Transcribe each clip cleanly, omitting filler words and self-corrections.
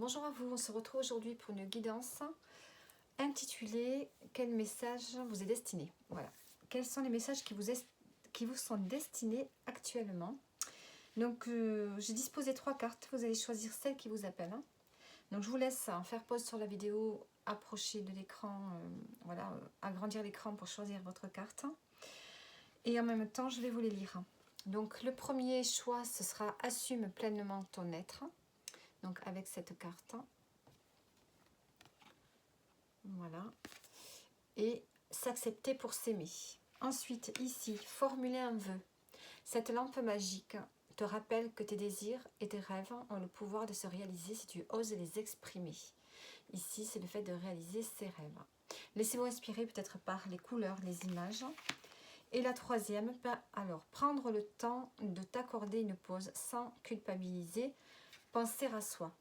Bonjour à vous, on se retrouve aujourd'hui pour une guidance intitulée « Quel message vous est destiné ?» Voilà. Quels sont les messages qui vous sont destinés actuellement? Donc, j'ai disposé 3 cartes, vous allez choisir celle qui vous appelle. Donc, je vous laisse faire pause sur la vidéo, approcher de l'écran, voilà, agrandir l'écran pour choisir votre carte. Et en même temps, je vais vous les lire. Donc, le premier choix, ce sera « Assume pleinement ton être ». Donc, avec cette carte. Voilà. Et s'accepter pour s'aimer. Ensuite, ici, formuler un vœu. Cette lampe magique te rappelle que tes désirs et tes rêves ont le pouvoir de se réaliser si tu oses les exprimer. Ici, c'est le fait de réaliser ses rêves. Laissez-vous inspirer peut-être par les couleurs, les images. Et la troisième, alors, prendre le temps de t'accorder une pause sans culpabiliser, penser à soi.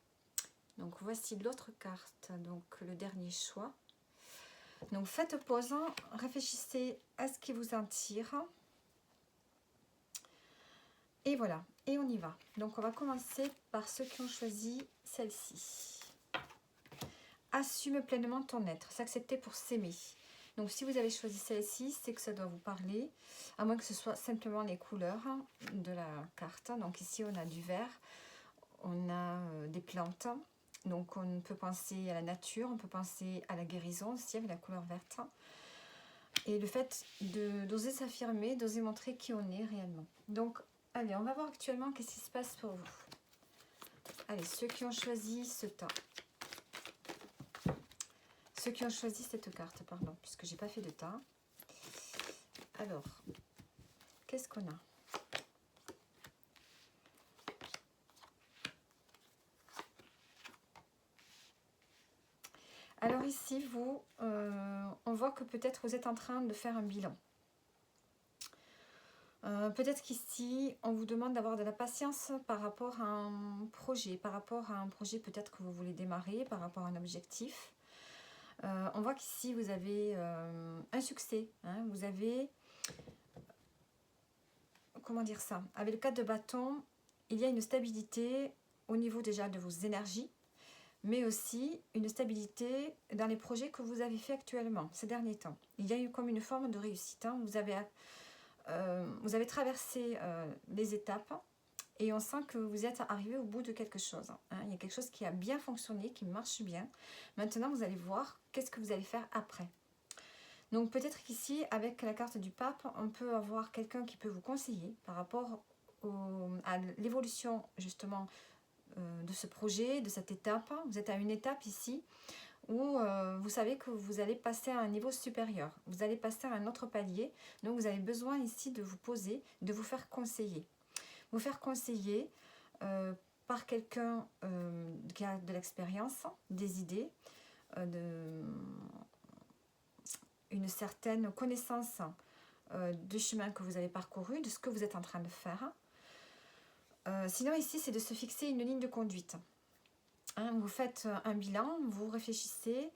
Donc, voici l'autre carte, donc le dernier choix. Donc faites pause, réfléchissez à ce qui vous attire. Et voilà, et on y va. Donc on va commencer par ceux qui ont choisi celle-ci. Assume pleinement ton être, s'accepter pour s'aimer. Donc si vous avez choisi celle-ci, c'est que ça doit vous parler, à moins que ce soit simplement les couleurs de la carte. Donc ici on a du vert, on a des plantes. Donc on peut penser à la nature, on peut penser à la guérison aussi avec la couleur verte. Et le fait d'oser s'affirmer, d'oser montrer qui on est réellement. Donc, allez, on va voir actuellement qu'est-ce qui se passe pour vous. Allez, ceux qui ont choisi ce tas. Ceux qui ont choisi cette carte, pardon, puisque j'ai pas fait de tas. Alors, qu'est-ce qu'on a? Alors ici, vous, on voit que peut-être vous êtes en train de faire un bilan. Peut-être qu'ici, on vous demande d'avoir de la patience par rapport à un projet, peut-être que vous voulez démarrer, par rapport à un objectif. On voit qu'ici, vous avez un succès. Hein, vous avez, comment dire ça? Avec le 4 de bâton, il y a une stabilité au niveau déjà de vos énergies, mais aussi une stabilité dans les projets que vous avez fait actuellement, ces derniers temps. Il y a eu comme une forme de réussite. Hein, vous avez traversé les étapes et on sent que vous êtes arrivé au bout de quelque chose. Hein. Il y a quelque chose qui a bien fonctionné, qui marche bien. Maintenant, vous allez voir qu'est-ce que vous allez faire après. Donc peut-être qu'ici, avec la carte du pape, on peut avoir quelqu'un qui peut vous conseiller par rapport à l'évolution justement de ce projet, de cette étape. Vous êtes à une étape ici où vous savez que vous allez passer à un niveau supérieur. Vous allez passer à un autre palier. Donc vous avez besoin ici de vous poser, de vous faire conseiller. Vous faire conseiller par quelqu'un qui a de l'expérience, des idées, une certaine connaissance du chemin que vous avez parcouru, de ce que vous êtes en train de faire. Sinon ici, c'est de se fixer une ligne de conduite. Hein, vous faites un bilan, vous réfléchissez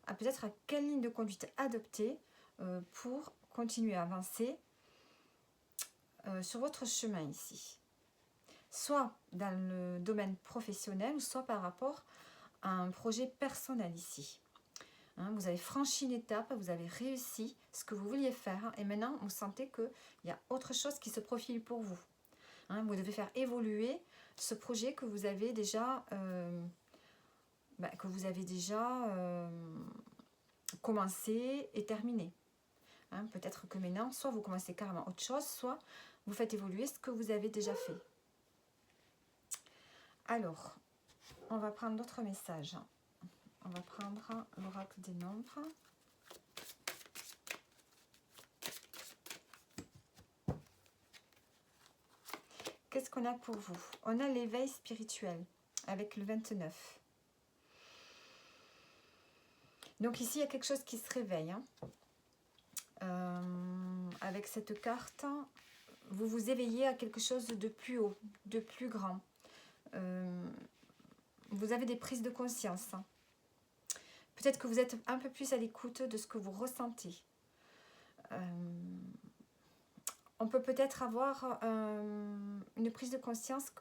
à peut-être à quelle ligne de conduite adopter pour continuer à avancer sur votre chemin ici. Soit dans le domaine professionnel, soit par rapport à un projet personnel ici. Hein, vous avez franchi une étape, vous avez réussi ce que vous vouliez faire et maintenant vous sentez qu'il y a autre chose qui se profile pour vous. Hein, vous devez faire évoluer ce projet que vous avez déjà, commencé et terminé. Hein, peut-être que maintenant, soit vous commencez carrément autre chose, soit vous faites évoluer ce que vous avez déjà fait. Alors, on va prendre d'autres messages. On va prendre l'oracle des nombres. Qu'est-ce qu'on a pour vous? On a l'éveil spirituel avec le 29. Donc ici, il y a quelque chose qui se réveille. Hein. Avec cette carte, vous vous éveillez à quelque chose de plus haut, de plus grand. Vous avez des prises de conscience. Hein. Peut-être que vous êtes un peu plus à l'écoute de ce que vous ressentez. On peut peut-être avoir une prise de conscience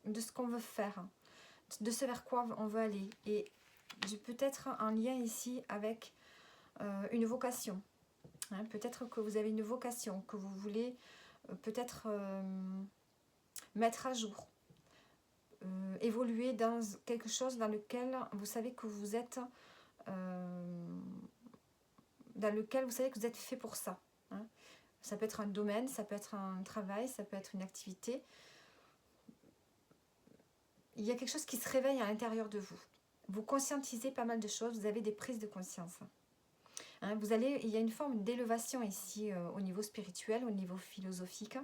de ce qu'on veut faire. de ce vers quoi on veut aller. Et peut-être un lien ici avec une vocation. Hein, peut-être que vous avez une vocation, que vous voulez peut-être mettre à jour. Évoluer dans quelque chose dans lequel vous savez que vous êtes fait pour ça. Hein. Ça peut être un domaine, ça peut être un travail, ça peut être une activité. Il y a quelque chose qui se réveille à l'intérieur de vous. Vous conscientisez pas mal de choses, vous avez des prises de conscience. Hein, il y a une forme d'élévation ici au niveau spirituel, au niveau philosophique.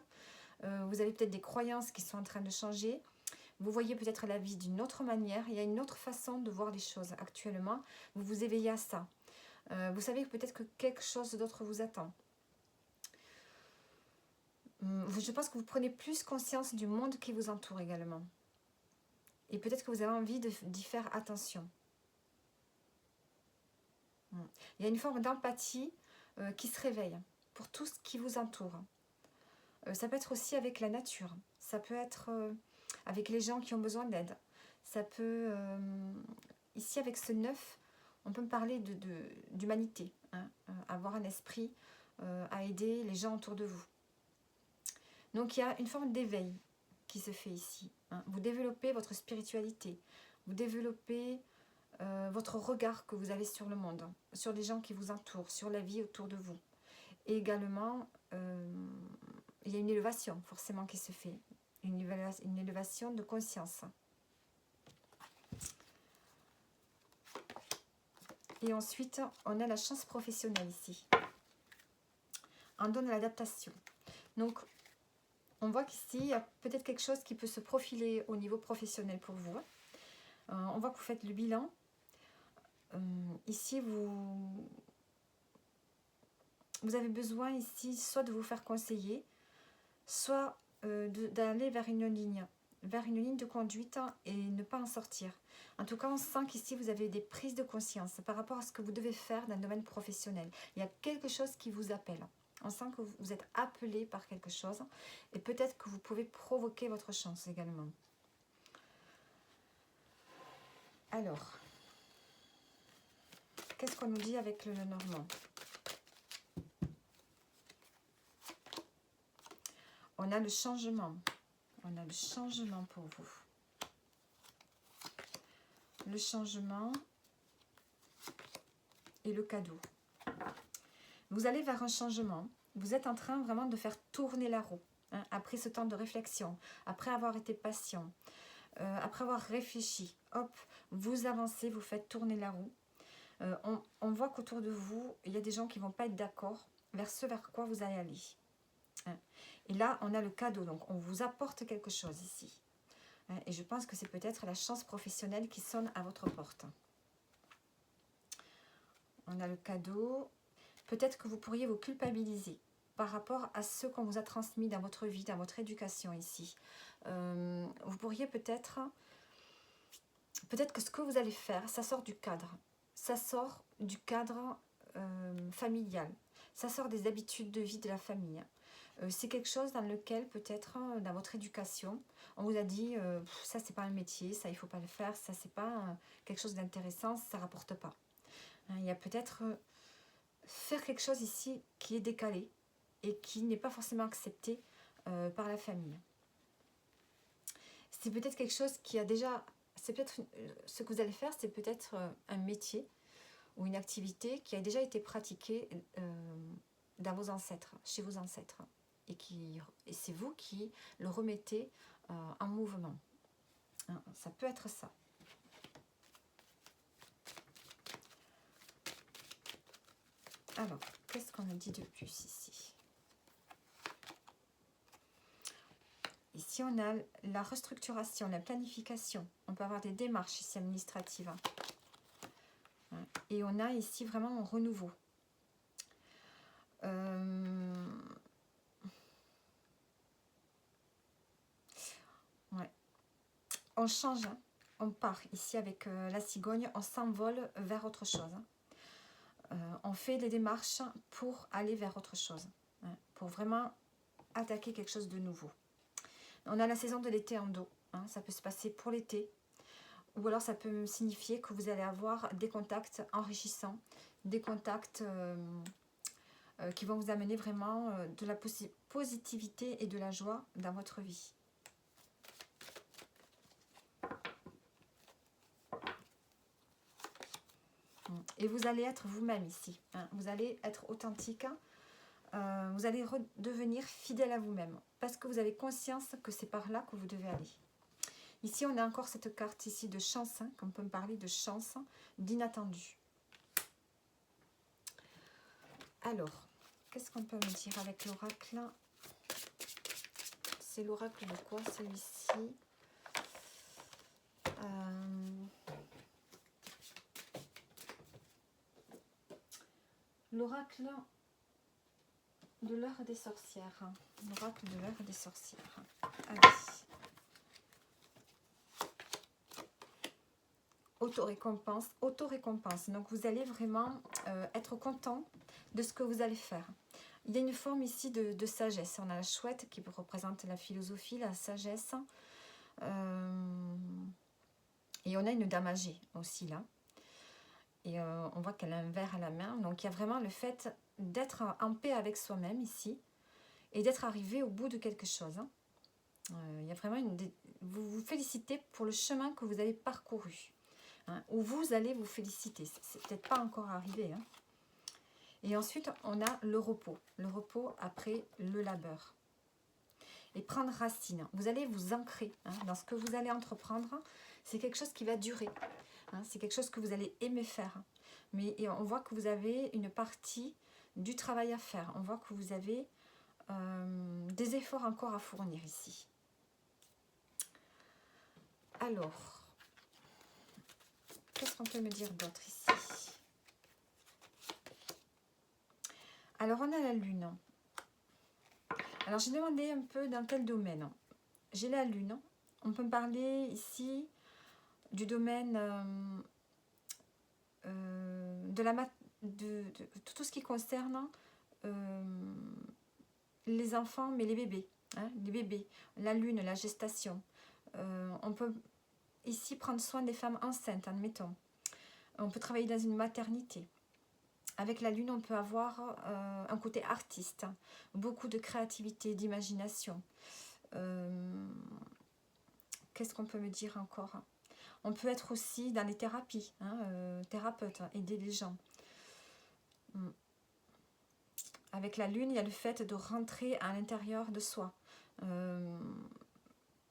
Vous avez peut-être des croyances qui sont en train de changer. Vous voyez peut-être la vie d'une autre manière. Il y a une autre façon de voir les choses actuellement. Vous vous éveillez à ça. Vous savez peut-être que quelque chose d'autre vous attend. Je pense que vous prenez plus conscience du monde qui vous entoure également. Et peut-être que vous avez envie d'y faire attention. Il y a une forme d'empathie qui se réveille pour tout ce qui vous entoure. Ça peut être aussi avec la nature. Ça peut être avec les gens qui ont besoin d'aide. Ça peut... ici, avec ce 9, on peut me parler d'humanité. Hein, avoir un esprit à aider les gens autour de vous. Donc, il y a une forme d'éveil qui se fait ici. Hein. Vous développez votre spiritualité. Vous développez votre regard que vous avez sur le monde, sur les gens qui vous entourent, sur la vie autour de vous. Et également, il y a une élévation forcément qui se fait. Une élévation de conscience. Et ensuite, on a la chance professionnelle ici. On donne l'adaptation. Donc, on voit qu'ici, il y a peut-être quelque chose qui peut se profiler au niveau professionnel pour vous. On voit que vous faites le bilan. Ici, vous avez besoin ici soit de vous faire conseiller, soit d'aller vers une ligne de conduite et ne pas en sortir. En tout cas, on sent qu'ici, vous avez des prises de conscience par rapport à ce que vous devez faire dans le domaine professionnel. Il y a quelque chose qui vous appelle. On sent que vous êtes appelé par quelque chose et peut-être que vous pouvez provoquer votre chance également. Alors, qu'est-ce qu'on nous dit avec le Normand? On a le changement. On a le changement pour vous. Le changement et le cadeau. Vous allez vers un changement. Vous êtes en train vraiment de faire tourner la roue. Hein, après ce temps de réflexion, après avoir été patient, après avoir réfléchi. Hop, vous avancez, vous faites tourner la roue. On voit qu'autour de vous, il y a des gens qui ne vont pas être d'accord vers ce vers quoi vous allez aller. Hein. Et là, on a le cadeau. Donc, on vous apporte quelque chose ici. Hein, et je pense que c'est peut-être la chance professionnelle qui sonne à votre porte. On a le cadeau. Peut-être que vous pourriez vous culpabiliser par rapport à ce qu'on vous a transmis dans votre vie, dans votre éducation ici. Vous pourriez peut-être que ce que vous allez faire, ça sort du cadre. Ça sort du cadre familial. Ça sort des habitudes de vie de la famille. C'est quelque chose dans lequel peut-être dans votre éducation, on vous a dit ça c'est pas un métier, ça il faut pas le faire, ça c'est pas quelque chose d'intéressant, ça rapporte pas. Hein, il y a peut-être faire quelque chose ici qui est décalé et qui n'est pas forcément accepté par la famille. C'est peut-être quelque chose qui a déjà... C'est peut-être ce que vous allez faire, c'est peut-être un métier ou une activité qui a déjà été pratiquée dans vos ancêtres, chez vos ancêtres. Et c'est vous qui le remettez en mouvement. Hein, ça peut être ça. Alors, qu'est-ce qu'on a dit de plus ici? Ici, on a la restructuration, la planification. On peut avoir des démarches ici administratives. Et on a ici vraiment un renouveau. Ouais. On change, hein. On part ici avec la cigogne, on s'envole vers autre chose. On fait des démarches pour aller vers autre chose, hein, pour vraiment attaquer quelque chose de nouveau. On a la saison de l'été en dos, hein, ça peut se passer pour l'été. ou alors ça peut me signifier que vous allez avoir des contacts enrichissants, des contacts qui vont vous amener vraiment de la positivité et de la joie dans votre vie. Et vous allez être vous-même ici, hein. Vous allez être authentique, vous allez redevenir fidèle à vous-même, parce que vous avez conscience que c'est par là que vous devez aller. Ici, on a encore cette carte ici de chance, hein, qu'on peut me parler de chance, d'inattendu. Alors, qu'est-ce qu'on peut me dire avec l'oracle? C'est l'oracle de quoi celui-ci? L'oracle de l'heure des sorcières. L'oracle de l'heure des sorcières. Allez. Auto-récompense, auto-récompense. Donc vous allez vraiment être content de ce que vous allez faire. Il y a une forme ici de sagesse. On a la chouette qui représente la philosophie, la sagesse. Et on a une dame âgée aussi là. Et on voit qu'elle a un verre à la main. Donc il y a vraiment le fait d'être en paix avec soi-même ici. Et d'être arrivé au bout de quelque chose. Il y a vraiment vous vous félicitez pour le chemin que vous avez parcouru. Où vous allez vous féliciter. C'est peut-être pas encore arrivé. Hein. Et ensuite, on a le repos. Le repos après le labeur. Et prendre racine. Vous allez vous ancrer dans ce que vous allez entreprendre. C'est quelque chose qui va durer. C'est quelque chose que vous allez aimer faire. Mais on voit que vous avez une partie du travail à faire. On voit que vous avez des efforts encore à fournir ici. Alors, qu'est-ce qu'on peut me dire d'autre ici? Alors, on a la lune. Alors, j'ai demandé un peu dans quel domaine. J'ai la lune. On peut me parler ici du domaine de tout ce qui concerne les enfants, mais les bébés. Les bébés, la lune, la gestation. On peut ici prendre soin des femmes enceintes, admettons. On peut travailler dans une maternité. Avec la lune, on peut avoir un côté artiste, beaucoup de créativité, d'imagination. Qu'est-ce qu'on peut me dire encore? On peut être aussi dans les thérapies, thérapeute, aider les gens. Avec la lune, il y a le fait de rentrer à l'intérieur de soi.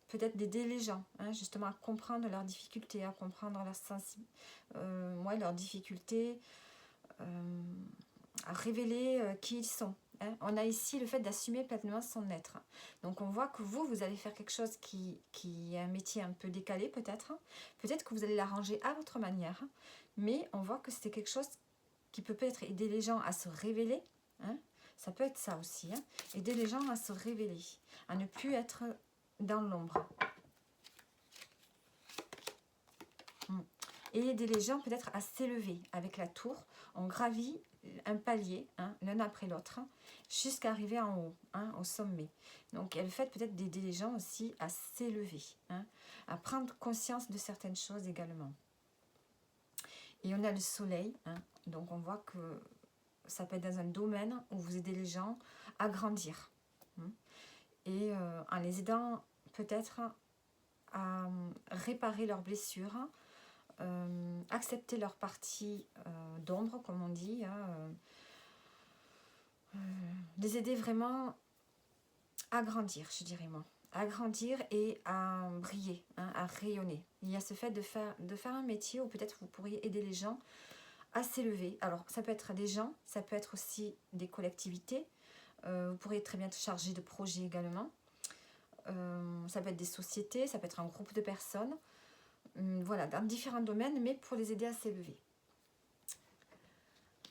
Peut-être d'aider les gens, justement à comprendre leurs difficultés, à comprendre leurs difficultés, à révéler qui ils sont. On a ici le fait d'assumer pleinement son être. Donc on voit que vous allez faire quelque chose qui est un métier un peu décalé peut-être. Peut-être que vous allez l'arranger à votre manière. Mais on voit que c'est quelque chose qui peut peut-être aider les gens à se révéler. Ça peut être ça aussi. Aider les gens à se révéler. À ne plus être dans l'ombre. Et aider les gens peut-être à s'élever avec la tour. On gravit un palier, l'un après l'autre, jusqu'à arriver en haut, au sommet. Donc, il y a le fait peut-être d'aider les gens aussi à s'élever, à prendre conscience de certaines choses également. Et on a le soleil, donc on voit que ça peut être dans un domaine où vous aidez les gens à grandir. Et en les aidant peut-être à réparer leurs blessures, accepter leur partie d'ombre, comme on dit, les aider vraiment à grandir, je dirais moi, à grandir et à briller, à rayonner. Il y a ce fait de faire un métier où peut-être vous pourriez aider les gens à s'élever. Alors, ça peut être des gens, ça peut être aussi des collectivités. Vous pourriez très bien être chargé de projets également. Ça peut être des sociétés, ça peut être un groupe de personnes. Voilà, dans différents domaines, mais pour les aider à s'élever.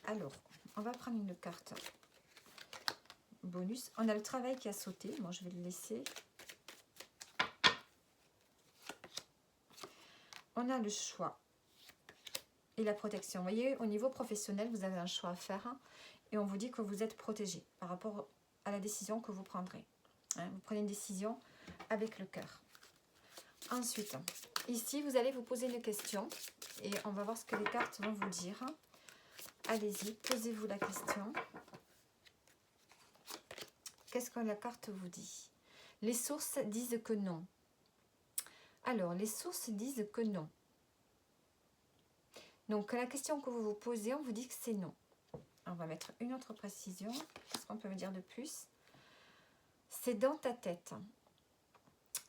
Alors, on va prendre une carte bonus. On a le travail qui a sauté. Moi, je vais le laisser. On a le choix et la protection. Vous voyez, au niveau professionnel, vous avez un choix à faire et on vous dit que vous êtes protégé par rapport à la décision que vous prendrez. Vous prenez une décision avec le cœur. Ensuite, Ici, vous allez vous poser une question et on va voir ce que les cartes vont vous dire. Allez-y, posez-vous la question. Qu'est-ce que la carte vous dit? Les sources disent que non. Alors, les sources disent que non. Donc, la question que vous vous posez, on vous dit que c'est non. On va mettre une autre précision. Qu'est-ce qu'on peut me dire de plus? C'est dans ta tête.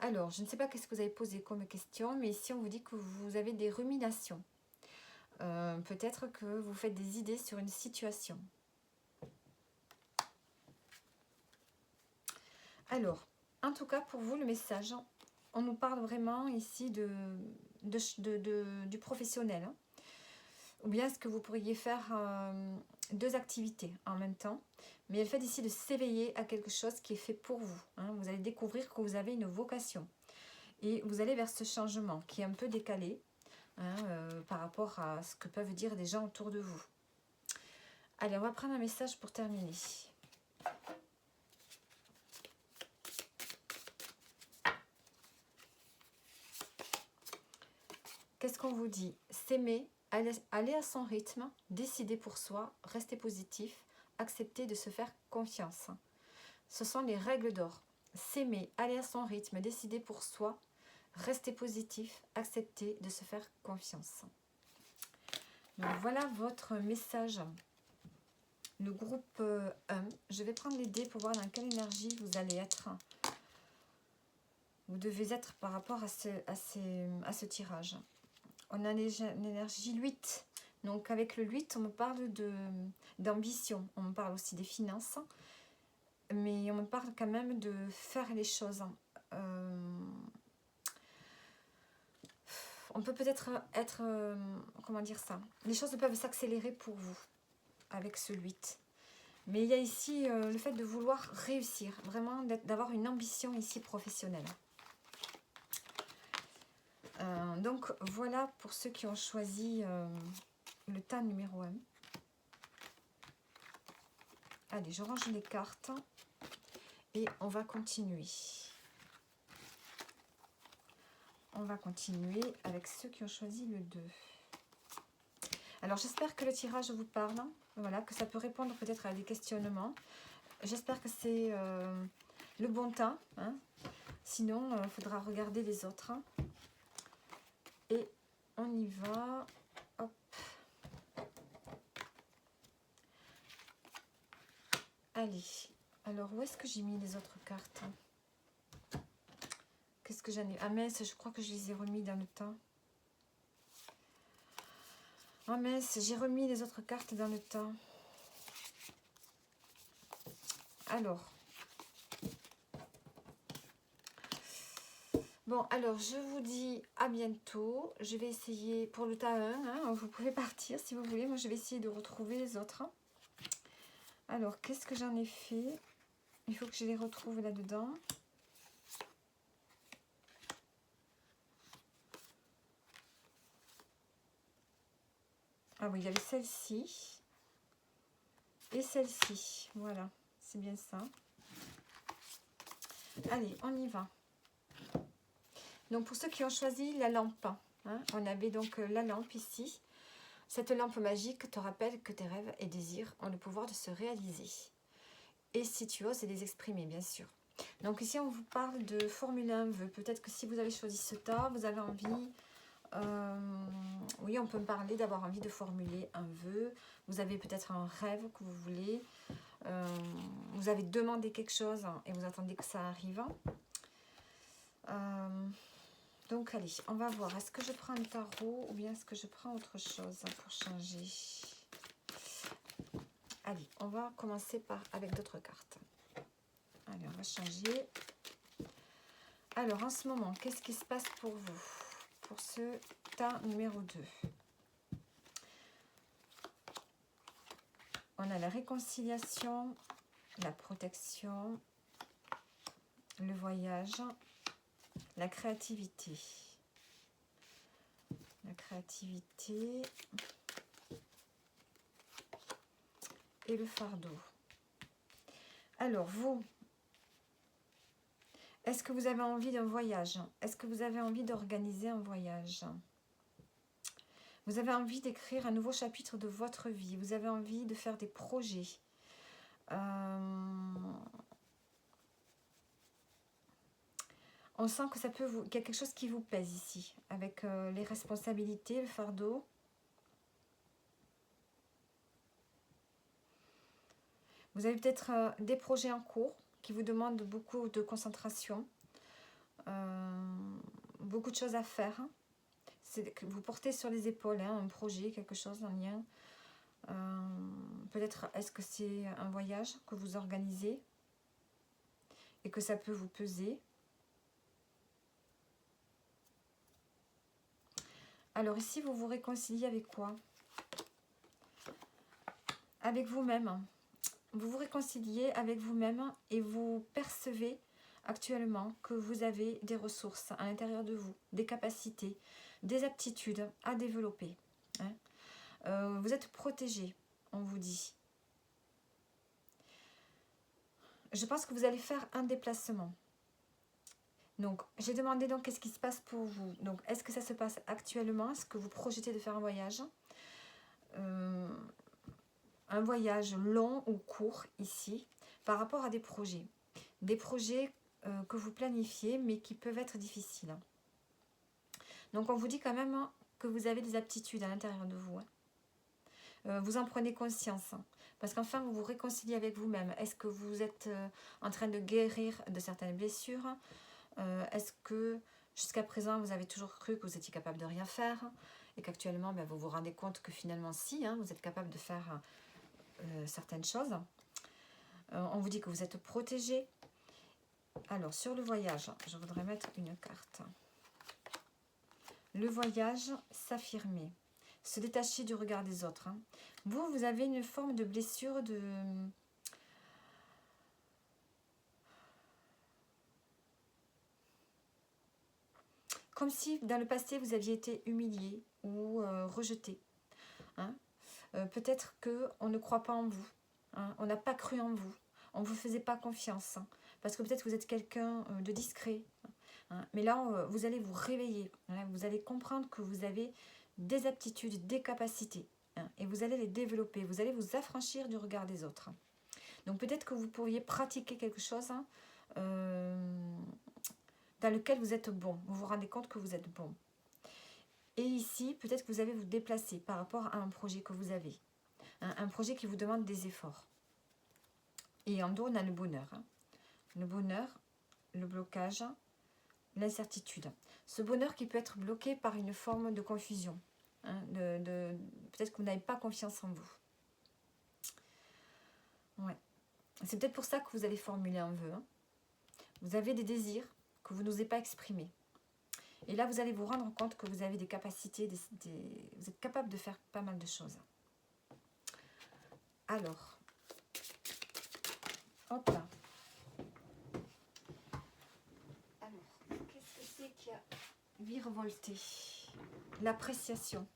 Alors, je ne sais pas qu'est-ce que vous avez posé comme question, mais ici, on vous dit que vous avez des ruminations. Peut-être que vous faites des idées sur une situation. Alors, en tout cas, pour vous, le message, on nous parle vraiment ici du professionnel. Hein. Ou bien est-ce que vous pourriez faire deux activités en même temps. Mais le fait ici de s'éveiller à quelque chose qui est fait pour vous. Hein. Vous allez découvrir que vous avez une vocation. Et vous allez vers ce changement qui est un peu décalé hein, par rapport à ce que peuvent dire des gens autour de vous. Allez, on va prendre un message pour terminer. Qu'est-ce qu'on vous dit? S'aimer, aller à son rythme, décider pour soi, rester positif, accepter de se faire confiance. Ce sont les règles d'or. S'aimer, aller à son rythme, décider pour soi, rester positif, accepter de se faire confiance. Donc voilà votre message. Le groupe 1. Je vais prendre les dés pour voir dans quelle énergie vous allez être. Vous devez être par rapport à ce tirage. On a l'énergie 8. Donc avec le 8, on me parle d'ambition. On me parle aussi des finances. Mais on me parle quand même de faire les choses. On peut peut-être être... comment dire ça? Les choses peuvent s'accélérer pour vous avec ce 8. Mais il y a ici le fait de vouloir réussir. Vraiment d'avoir une ambition ici professionnelle. Donc voilà pour ceux qui ont choisi le tas numéro 1. Allez, je range les cartes et on va continuer. On va continuer avec ceux qui ont choisi le 2. Alors j'espère que le tirage vous parle. Voilà, que ça peut répondre peut-être à des questionnements. J'espère que c'est le bon temps. Hein. Sinon, il faudra regarder les autres. Et on y va. Hop. Allez. Alors, où est-ce que j'ai mis les autres cartes? Qu'est-ce que j'en ai? Ah mince, je crois que je les ai remis dans le temps. Ah mince, j'ai remis les autres cartes dans le temps. Alors. Bon, alors, je vous dis à bientôt. Je vais essayer, pour le tas 1, hein, vous pouvez partir si vous voulez. Moi, je vais essayer de retrouver les autres. Alors, qu'est-ce que j'en ai fait? Il faut que je les retrouve là-dedans. Ah oui, il y avait celle-ci. Et celle-ci. Voilà, c'est bien ça. Allez, on y va. Donc, pour ceux qui ont choisi la lampe, hein, on avait donc la lampe ici. Cette lampe magique te rappelle que tes rêves et désirs ont le pouvoir de se réaliser. Et si tu oses les exprimer, bien sûr. Donc ici, on vous parle de formuler un vœu. Peut-être que si vous avez choisi ce tas, vous avez envie... oui, on peut me parler d'avoir envie de formuler un vœu. Vous avez peut-être un rêve que vous voulez. Vous avez demandé quelque chose et vous attendez que ça arrive. Donc, allez, on va voir. Est-ce que je prends un tarot ou bien est-ce que je prends autre chose pour changer? Allez, on va commencer avec d'autres cartes. Allez, on va changer. Alors, en ce moment, qu'est-ce qui se passe pour vous? Pour ce tas numéro 2. On a la réconciliation, la protection, le voyage, la créativité. La créativité et le fardeau. Alors, vous, Est-ce que vous avez envie d'un voyage? Est-ce que vous avez envie d'organiser un voyage? Vous avez envie d'écrire un nouveau chapitre de votre vie. Vous avez envie de faire des projets. On sent que qu'il y a quelque chose qui vous pèse ici, avec les responsabilités, le fardeau. Vous avez peut-être des projets en cours qui vous demandent beaucoup de concentration, beaucoup de choses à faire. C'est que vous portez sur les épaules un projet, quelque chose en lien. Peut-être est-ce que c'est un voyage que vous organisez et que ça peut vous peser. Alors ici, vous vous réconciliez avec quoi? Avec vous-même. Vous vous réconciliez avec vous-même et vous percevez actuellement que vous avez des ressources à l'intérieur de vous, des capacités, des aptitudes à développer. Vous êtes protégé, on vous dit. Je pense que vous allez faire un déplacement. Donc, j'ai demandé donc qu'est-ce qui se passe pour vous. Donc, est-ce que ça se passe actuellement? Est-ce que vous projetez de faire un voyage? Un voyage long ou court ici, par rapport à des projets. Des projets que vous planifiez, mais qui peuvent être difficiles. Donc, on vous dit quand même que vous avez des aptitudes à l'intérieur de vous. Vous en prenez conscience. Parce qu'enfin, vous vous réconciliez avec vous-même. Est-ce que vous êtes en train de guérir de certaines blessures? Est-ce que jusqu'à présent, vous avez toujours cru que vous étiez capable de rien faire et qu'actuellement, vous vous rendez compte que finalement, si, vous êtes capable de faire certaines choses. On vous dit que vous êtes protégé. Alors, sur le voyage, je voudrais mettre une carte. Le voyage, s'affirmer. Se détacher du regard des autres. Vous avez une forme de blessure de... Comme si dans le passé, vous aviez été humilié ou rejeté. Peut-être qu'on ne croit pas en vous. On n'a pas cru en vous. On ne vous faisait pas confiance. Parce que peut-être vous êtes quelqu'un de discret. Mais là, vous allez vous réveiller. Vous allez comprendre que vous avez des aptitudes, des capacités. Et vous allez les développer. Vous allez vous affranchir du regard des autres. Donc peut-être que vous pourriez pratiquer quelque chose dans lequel vous êtes bon. Vous vous rendez compte que vous êtes bon. Et ici, peut-être que vous allez vous déplacer par rapport à un projet que vous avez. Un projet qui vous demande des efforts. Et en dos, on a le bonheur. Le bonheur, le blocage, l'incertitude. Ce bonheur qui peut être bloqué par une forme de confusion. Peut-être que vous n'avez pas confiance en vous. Ouais. C'est peut-être pour ça que vous allez formuler un vœu. Vous avez des désirs que vous n'osez pas exprimer. Et là, vous allez vous rendre compte que vous avez des capacités, vous êtes capable de faire pas mal de choses. Alors, hop là. Alors, qu'est-ce que c'est qui a virevolté? L'appréciation.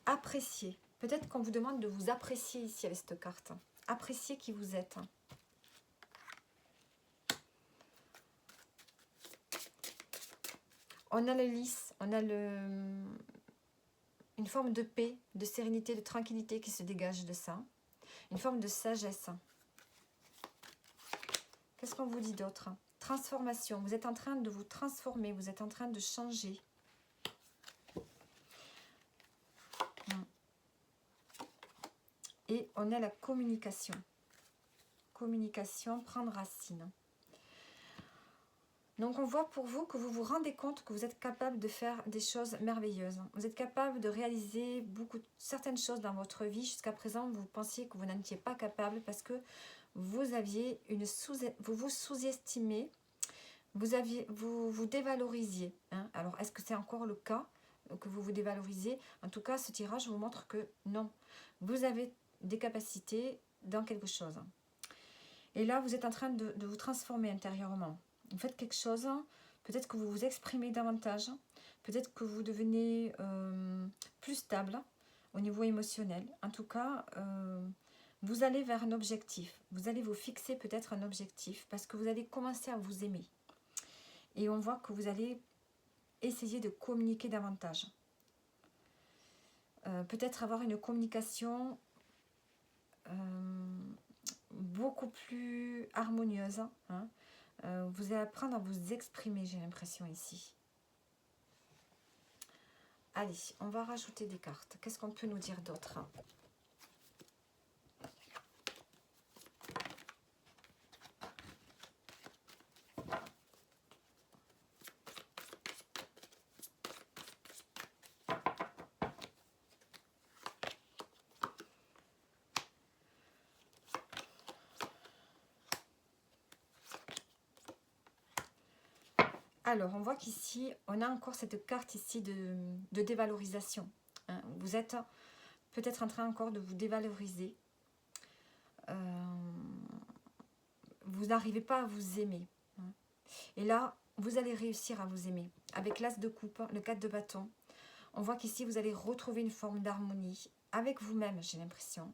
Apprécier. Peut-être qu'on vous demande de vous apprécier ici avec cette carte. Apprécier qui vous êtes. On a le lys, on a une forme de paix, de sérénité, de tranquillité qui se dégage de ça. Une forme de sagesse. Qu'est-ce qu'on vous dit d'autre? Transformation. Vous êtes en train de vous transformer, vous êtes en train de changer. Et on a la communication. Communication, prendre racine. Donc on voit pour vous que vous vous rendez compte que vous êtes capable de faire des choses merveilleuses. Vous êtes capable de réaliser certaines choses dans votre vie. Jusqu'à présent, vous pensiez que vous n'en étiez pas capable parce que vous aviez vous vous sous-estimez, vous vous dévalorisiez. Alors est-ce que c'est encore le cas que vous vous dévalorisez? En tout cas, ce tirage vous montre que non. Vous avez des capacités dans quelque chose. Et là, vous êtes en train de vous transformer intérieurement. Vous faites quelque chose, peut-être que vous vous exprimez davantage, peut-être que vous devenez plus stable au niveau émotionnel. En tout cas, vous allez vers un objectif. Vous allez vous fixer peut-être un objectif parce que vous allez commencer à vous aimer. Et on voit que vous allez essayer de communiquer davantage. Peut-être avoir une communication beaucoup plus harmonieuse. Hein. Vous allez apprendre à vous exprimer, j'ai l'impression ici. Allez, on va rajouter des cartes. Qu'est-ce qu'on peut nous dire d'autre? Alors, on voit qu'ici, on a encore cette carte ici de dévalorisation. Hein. Vous êtes peut-être en train encore de vous dévaloriser. Vous n'arrivez pas à vous aimer. Hein. Et là, vous allez réussir à vous aimer. Avec l'as de coupe, le 4 de bâton, on voit qu'ici, vous allez retrouver une forme d'harmonie avec vous-même, j'ai l'impression.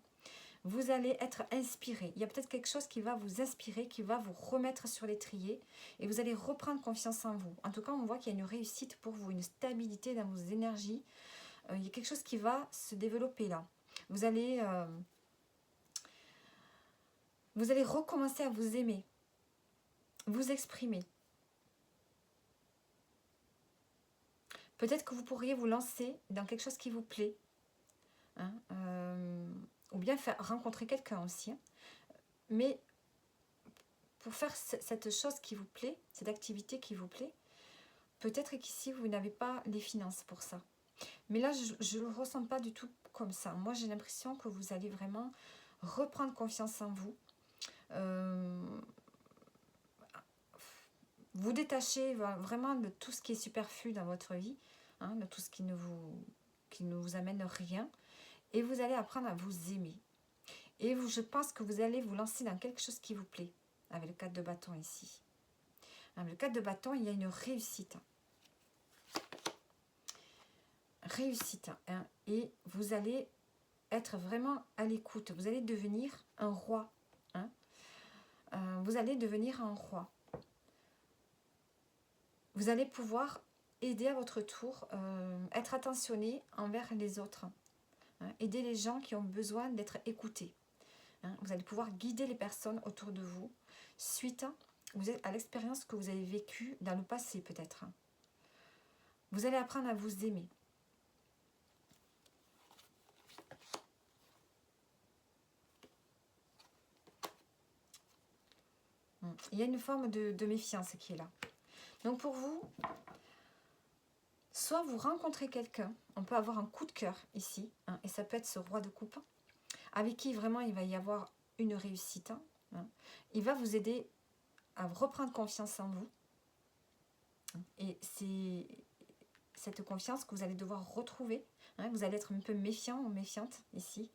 Vous allez être inspiré. Il y a peut-être quelque chose qui va vous inspirer, qui va vous remettre sur l'étrier et vous allez reprendre confiance en vous. En tout cas, on voit qu'il y a une réussite pour vous, une stabilité dans vos énergies. Il y a quelque chose qui va se développer là. Vous allez recommencer à vous aimer, vous exprimer. Peut-être que vous pourriez vous lancer dans quelque chose qui vous plaît. Hein, ou bien rencontrer quelqu'un aussi. Mais pour faire cette chose qui vous plaît, cette activité qui vous plaît, peut-être qu'ici, vous n'avez pas les finances pour ça. Mais là, je ne le ressens pas du tout comme ça. Moi, j'ai l'impression que vous allez vraiment reprendre confiance en vous. Vous détacher vraiment de tout ce qui est superflu dans votre vie, hein, de tout ce qui ne vous amène rien. Et vous allez apprendre à vous aimer. Et je pense que vous allez vous lancer dans quelque chose qui vous plaît. Avec le 4 de bâton ici. Avec le 4 de bâton, il y a une réussite. Réussite. Hein, et vous allez être vraiment à l'écoute. Vous allez devenir un roi. Hein. Vous allez devenir un roi. Vous allez pouvoir aider à votre tour, être attentionné envers les autres. Hein, aider les gens qui ont besoin d'être écoutés. Hein, vous allez pouvoir guider les personnes autour de vous suite à l'expérience que vous avez vécue dans le passé peut-être. Vous allez apprendre à vous aimer. Il y a une forme de méfiance qui est là. Donc pour vous, soit vous rencontrez quelqu'un, on peut avoir un coup de cœur ici, hein, et ça peut être ce roi de coupe, avec qui vraiment il va y avoir une réussite. Hein. Il va vous aider à reprendre confiance en vous. Et c'est cette confiance que vous allez devoir retrouver. Hein. Vous allez être un peu méfiant ou méfiante ici.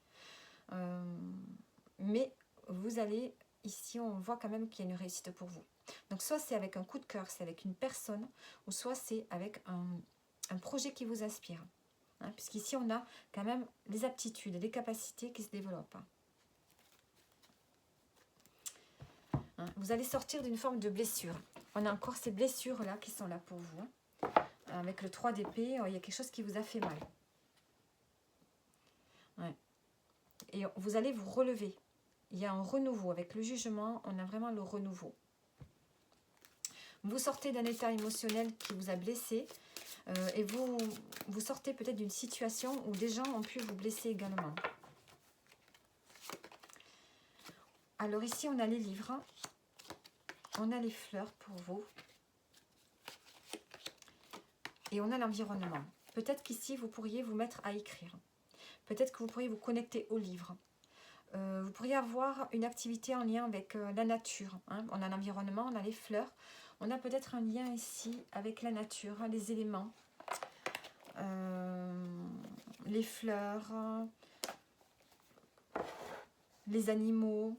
Mais vous allez, ici on voit quand même qu'il y a une réussite pour vous. Donc soit c'est avec un coup de cœur, c'est avec une personne, ou soit c'est avec un projet qui vous inspire. Hein, puisqu'ici on a quand même les aptitudes, les capacités qui se développent. Hein, vous allez sortir d'une forme de blessure. On a encore ces blessures-là qui sont là pour vous. Hein. Avec le 3 d'épée, il y a quelque chose qui vous a fait mal. Ouais. Et vous allez vous relever. Il y a un renouveau. Avec le jugement, on a vraiment le renouveau. Vous sortez d'un état émotionnel qui vous a blessé. Et vous sortez peut-être d'une situation où des gens ont pu vous blesser également. Alors ici, on a les livres. On a les fleurs pour vous. Et on a l'environnement. Peut-être qu'ici, vous pourriez vous mettre à écrire. Peut-être que vous pourriez vous connecter aux livres. Vous pourriez avoir une activité en lien avec la nature. Hein. On a l'environnement, on a les fleurs. On a peut-être un lien ici avec la nature, les éléments. Les fleurs. Les animaux.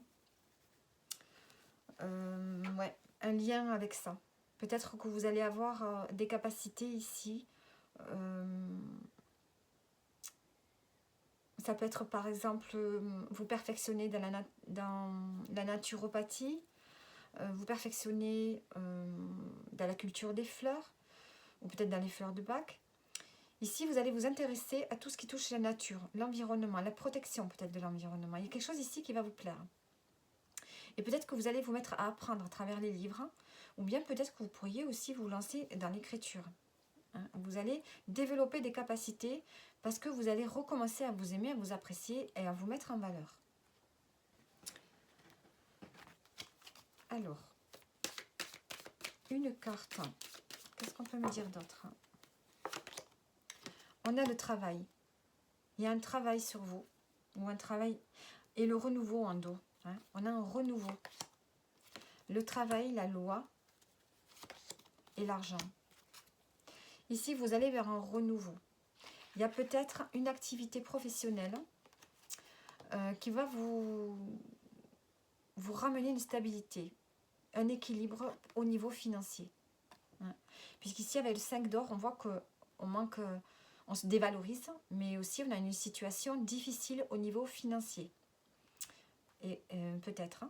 Ouais, un lien avec ça. Peut-être que vous allez avoir des capacités ici. Ça peut être par exemple, vous perfectionnez dans la naturopathie, vous perfectionnez dans la culture des fleurs, ou peut-être dans les fleurs de bac. Ici, vous allez vous intéresser à tout ce qui touche la nature, l'environnement, la protection peut-être de l'environnement. Il y a quelque chose ici qui va vous plaire. Et peut-être que vous allez vous mettre à apprendre à travers les livres, ou bien peut-être que vous pourriez aussi vous lancer dans l'écriture. Vous allez développer des capacités parce que vous allez recommencer à vous aimer, à vous apprécier et à vous mettre en valeur. Alors, une carte. Qu'est-ce qu'on peut me dire d'autre? On a le travail. Il y a un travail sur vous, ou un travail, et le renouveau en dos. On a un renouveau. Le travail, la loi et l'argent. Ici, vous allez vers un renouveau. Il y a peut-être une activité professionnelle qui va vous ramener une stabilité, un équilibre au niveau financier. Puisqu'ici, avec le 5 d'or, on voit qu'on manque, on se dévalorise, mais aussi on a une situation difficile au niveau financier. Et peut-être.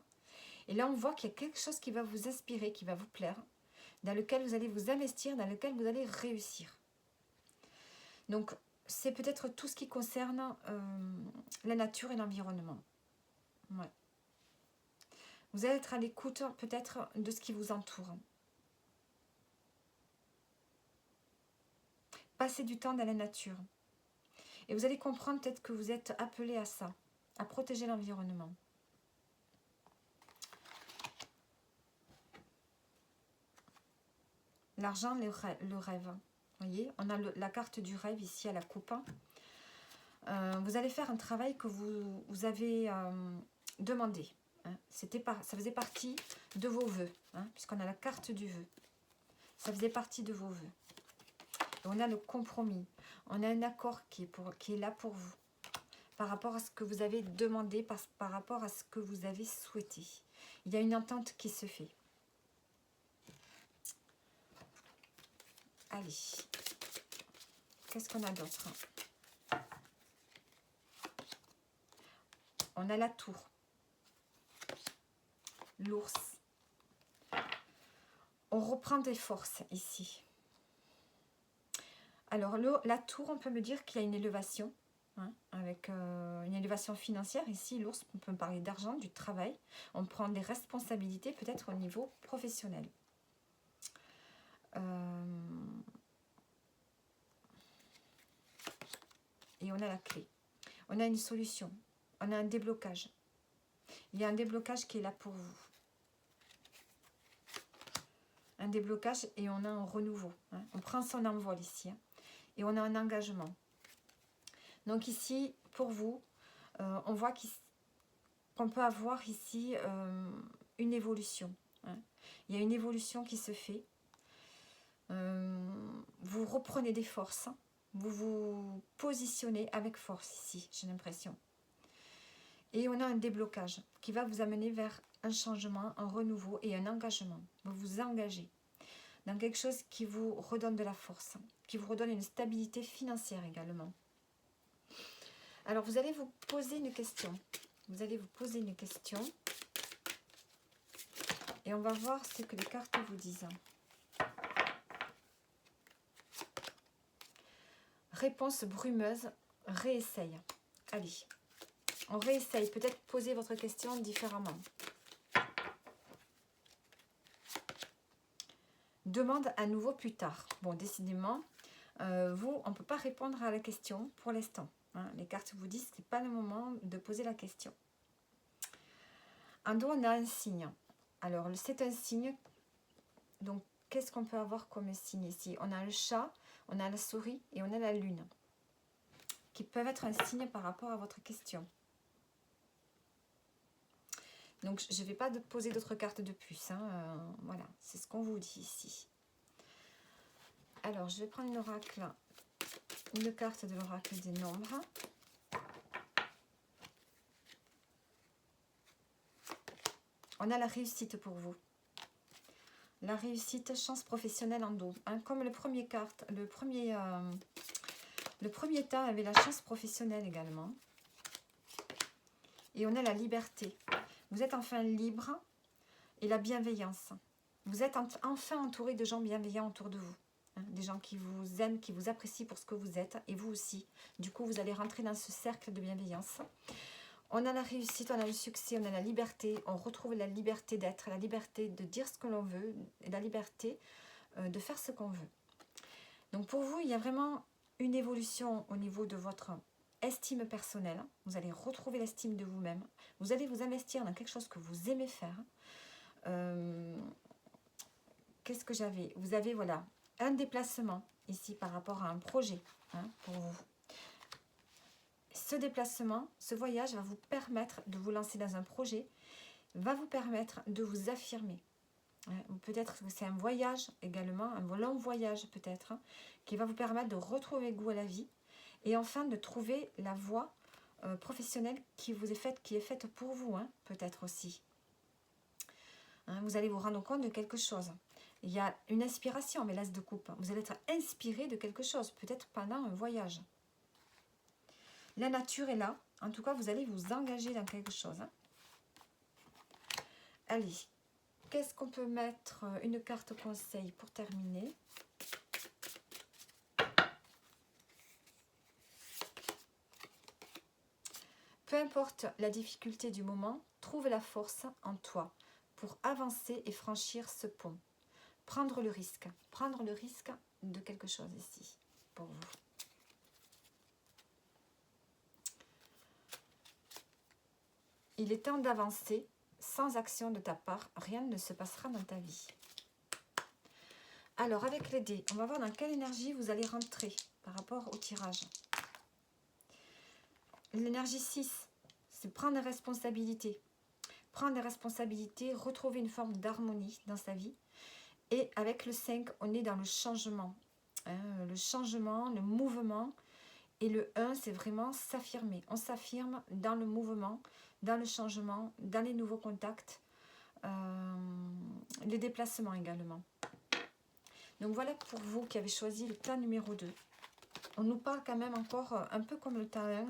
Et là, on voit qu'il y a quelque chose qui va vous inspirer, qui va vous plaire, dans lequel vous allez vous investir, dans lequel vous allez réussir. Donc, c'est peut-être tout ce qui concerne la nature et l'environnement. Ouais. Vous allez être à l'écoute peut-être de ce qui vous entoure. Passez du temps dans la nature. Et vous allez comprendre peut-être que vous êtes appelé à ça, à protéger l'environnement. L'argent, le rêve. Vous voyez, on a la carte du rêve ici à la coupe. Vous allez faire un travail que vous avez demandé. Ça faisait partie de vos vœux, puisqu'on a la carte du vœu. Ça faisait partie de vos vœux. Et on a le compromis. On a un accord qui est là pour vous. Par rapport à ce que vous avez demandé, par rapport à ce que vous avez souhaité. Il y a une entente qui se fait. Allez, qu'est-ce qu'on a d'autre? On a la tour, l'ours. On reprend des forces ici. Alors, la tour, on peut me dire qu'il y a une élévation, avec une élévation financière. Ici, l'ours, on peut me parler d'argent, du travail. On prend des responsabilités, peut-être au niveau professionnel. Et on a la clé. On a une solution. On a un déblocage. Il y a un déblocage qui est là pour vous. Un déblocage et on a un renouveau. On prend son envol ici. Et on a un engagement. Donc ici, pour vous, on voit qu'on peut avoir ici une évolution. Il y a une évolution qui se fait. Vous reprenez des forces. Vous vous positionnez avec force ici, j'ai l'impression. Et on a un déblocage qui va vous amener vers un changement, un renouveau et un engagement. Vous vous engagez dans quelque chose qui vous redonne de la force, qui vous redonne une stabilité financière également. Alors, vous allez vous poser une question. Vous allez vous poser une question. Et on va voir ce que les cartes vous disent. Réponse brumeuse, réessaye. Allez, on réessaye. Peut-être poser votre question différemment. Demande à nouveau plus tard. Bon, décidément, vous, on ne peut pas répondre à la question pour l'instant. Les cartes vous disent que ce n'est pas le moment de poser la question. En dos, on a un signe. Alors, c'est un signe. Donc, qu'est-ce qu'on peut avoir comme signe ici? On a le chat, on a la souris et on a la lune. Qui peuvent être un signe par rapport à votre question. Donc, je ne vais pas poser d'autres cartes de plus. Voilà, c'est ce qu'on vous dit ici. Alors, je vais prendre une carte de l'oracle des nombres. On a la réussite pour vous. La réussite, chance professionnelle en dos. Comme le premier temps avait la chance professionnelle également. Et on a la liberté. Vous êtes enfin libre et la bienveillance. Vous êtes enfin entouré de gens bienveillants autour de vous. Hein, des gens qui vous aiment, qui vous apprécient pour ce que vous êtes. Et vous aussi. Du coup, vous allez rentrer dans ce cercle de bienveillance. On a la réussite, on a le succès, on a la liberté. On retrouve la liberté d'être, la liberté de dire ce que l'on veut. Et la liberté de faire ce qu'on veut. Donc pour vous, il y a vraiment une évolution au niveau de votre estime personnelle. Vous allez retrouver l'estime de vous-même. Vous allez vous investir dans quelque chose que vous aimez faire. Qu'est-ce que j'avais? Vous avez voilà un déplacement ici par rapport à un projet pour vous. Ce déplacement, ce voyage va vous permettre de vous lancer dans un projet, va vous permettre de vous affirmer. Peut-être que c'est un voyage également, un long voyage peut-être, qui va vous permettre de retrouver goût à la vie et enfin de trouver la voie professionnelle qui est faite pour vous, peut-être aussi. Vous allez vous rendre compte de quelque chose. Il y a une inspiration, mais l'as de coupe. Vous allez être inspiré de quelque chose, peut-être pendant un voyage. La nature est là. En tout cas, vous allez vous engager dans quelque chose. Allez, qu'est-ce qu'on peut mettre? Une carte conseil pour terminer. Peu importe la difficulté du moment, trouve la force en toi pour avancer et franchir ce pont. Prendre le risque de quelque chose ici, pour vous. Il est temps d'avancer. Sans action de ta part, rien ne se passera dans ta vie. Alors, avec les dés, on va voir dans quelle énergie vous allez rentrer par rapport au tirage. L'énergie 6, c'est prendre des responsabilités. Prendre des responsabilités, retrouver une forme d'harmonie dans sa vie. Et avec le 5, on est dans le changement. Le changement, le mouvement. Et le 1, c'est vraiment s'affirmer. On s'affirme dans le mouvement, dans le changement, dans les nouveaux contacts, les déplacements également. Donc voilà pour vous qui avez choisi le tas numéro 2. On nous parle quand même encore, un peu comme le tas 1,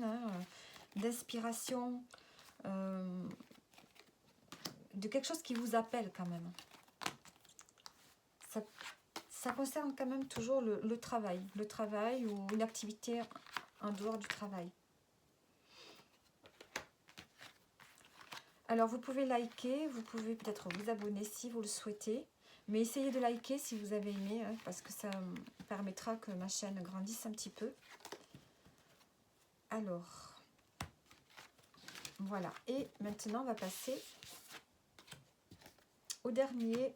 d'inspiration, de quelque chose qui vous appelle quand même. Ça concerne quand même toujours le travail ou une activité en dehors du travail. Alors vous pouvez liker, vous pouvez peut-être vous abonner si vous le souhaitez, mais essayez de liker si vous avez aimé, parce que ça permettra que ma chaîne grandisse un petit peu. Alors, voilà, et maintenant on va passer au dernier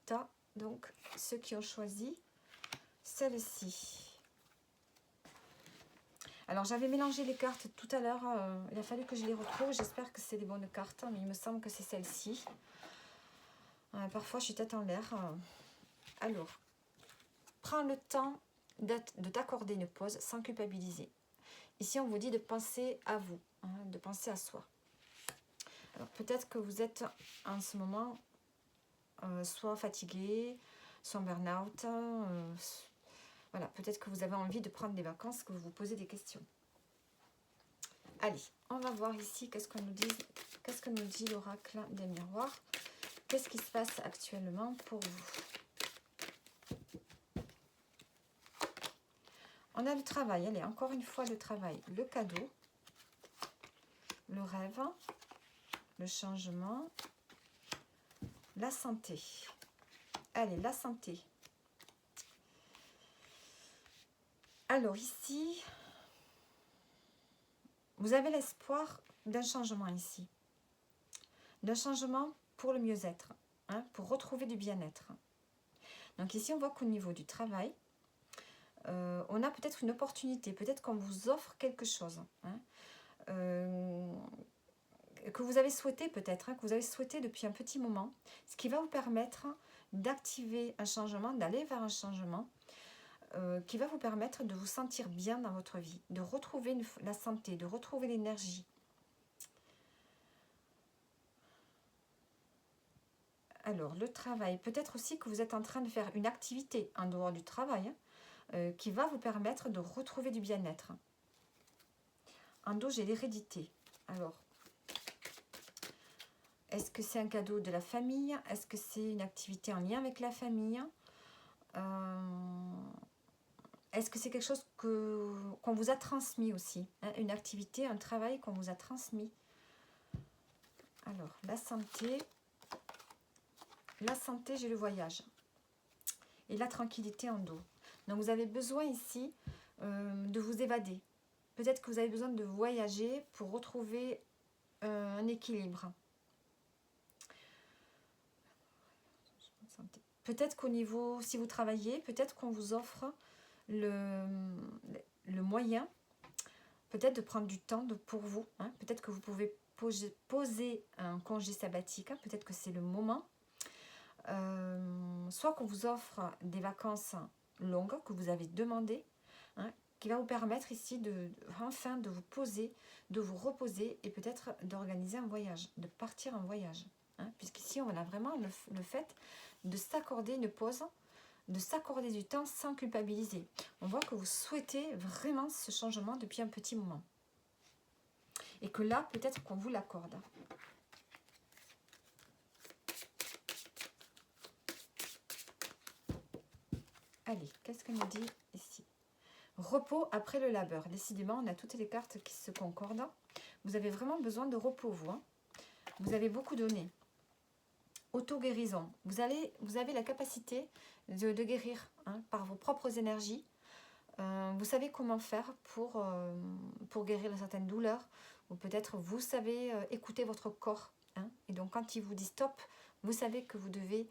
tas, donc ceux qui ont choisi celle-ci. Alors, j'avais mélangé les cartes tout à l'heure. Il a fallu que je les retrouve. J'espère que c'est les bonnes cartes, mais il me semble que c'est celle-ci. Parfois, je suis tête en l'air. Alors, prends le temps de t'accorder une pause sans culpabiliser. Ici, on vous dit de penser à vous, de penser à soi. Alors, peut-être que vous êtes en ce moment soit fatigué, soit en burn-out, voilà, peut-être que vous avez envie de prendre des vacances, que vous vous posez des questions. Allez, on va voir ici qu'est-ce que nous dit l'oracle des miroirs. Qu'est-ce qui se passe actuellement pour vous? On a le travail, allez, encore une fois le travail. Le cadeau, le rêve, le changement, la santé. Allez, la santé. Alors ici, vous avez l'espoir d'un changement ici. D'un changement pour le mieux-être, pour retrouver du bien-être. Donc ici, on voit qu'au niveau du travail, on a peut-être une opportunité, peut-être qu'on vous offre quelque chose. Que vous avez souhaité peut-être, que vous avez souhaité depuis un petit moment, ce qui va vous permettre d'activer un changement, d'aller vers un changement, qui va vous permettre de vous sentir bien dans votre vie, de retrouver la santé, de retrouver l'énergie. Alors, le travail, peut-être aussi que vous êtes en train de faire une activité en dehors du travail qui va vous permettre de retrouver du bien-être. En dos, j'ai l'hérédité. Alors, Est-ce que c'est un cadeau de la famille? Est-ce que c'est une activité en lien avec la famille? Est-ce que c'est quelque chose qu'on vous a transmis aussi, hein? Une activité, un travail qu'on vous a transmis? Alors, la santé, j'ai le voyage. Et la tranquillité en dos. Donc, vous avez besoin ici de vous évader. Peut-être que vous avez besoin de voyager pour retrouver un équilibre. Peut-être qu'au niveau, si vous travaillez, peut-être qu'on vous offre le moyen, peut-être de prendre du temps pour vous. Hein. Peut-être que vous pouvez poser un congé sabbatique. Hein. Peut-être que c'est le moment. Soit qu'on vous offre des vacances longues que vous avez demandées, hein, qui va vous permettre ici enfin de vous poser, de vous reposer et peut-être d'organiser un voyage, de partir en voyage. Hein, puisqu'ici, on a vraiment le fait de s'accorder une pause, de s'accorder du temps sans culpabiliser. On voit que vous souhaitez vraiment ce changement depuis un petit moment. Et que là, peut-être qu'on vous l'accorde. Allez, qu'est-ce qu'on nous dit ici? Repos après le labeur. Décidément, on a toutes les cartes qui se concordent. Vous avez vraiment besoin de repos, vous. Hein. Vous avez beaucoup donné. Auto-guérison. Vous avez la capacité de guérir hein, par vos propres énergies. Vous savez comment faire pour guérir certaines douleurs. Ou peut-être vous savez écouter votre corps. Hein, et donc, quand il vous dit stop, vous savez que vous devez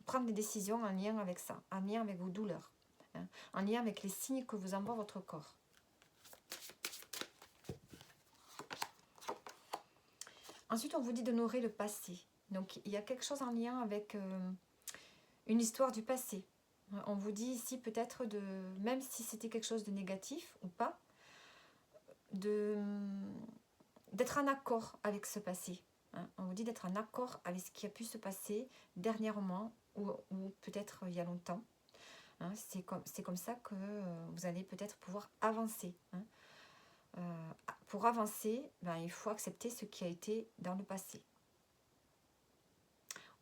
prendre des décisions en lien avec ça, en lien avec vos douleurs, hein, en lien avec les signes que vous envoie votre corps. Ensuite, on vous dit d'honorer le passé. Donc, il y a quelque chose en lien avec une histoire du passé. On vous dit ici peut-être même si c'était quelque chose de négatif ou pas, d'être en accord avec ce passé. Hein. On vous dit d'être en accord avec ce qui a pu se passer dernièrement ou peut-être il y a longtemps. Hein. C'est comme ça que vous allez peut-être pouvoir avancer. Hein. Pour avancer, il faut accepter ce qui a été dans le passé.